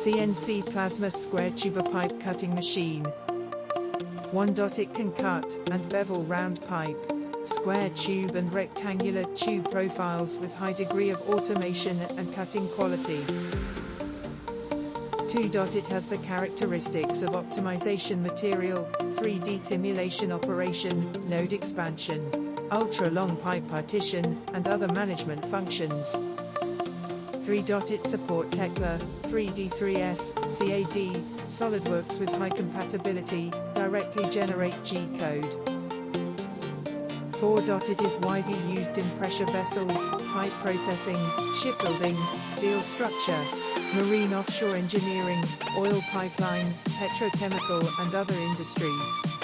CNC plasma square Tube&Pipe cutting machine. 1. It can cut and bevel round pipe, square tube and rectangular tube profiles with high degree of automation and cutting quality. 2. It has the characteristics of optimization material, 3D simulation operation, node expansion, ultra-long pipe partition, and other management functions. 3. It Support Tekla, 3D 3S, CAD, SolidWorks with high compatibility, directly generate G-code. 4. It is widely used in pressure vessels, pipe processing, shipbuilding, steel structure, marine offshore engineering, oil pipeline, petrochemical and other industries.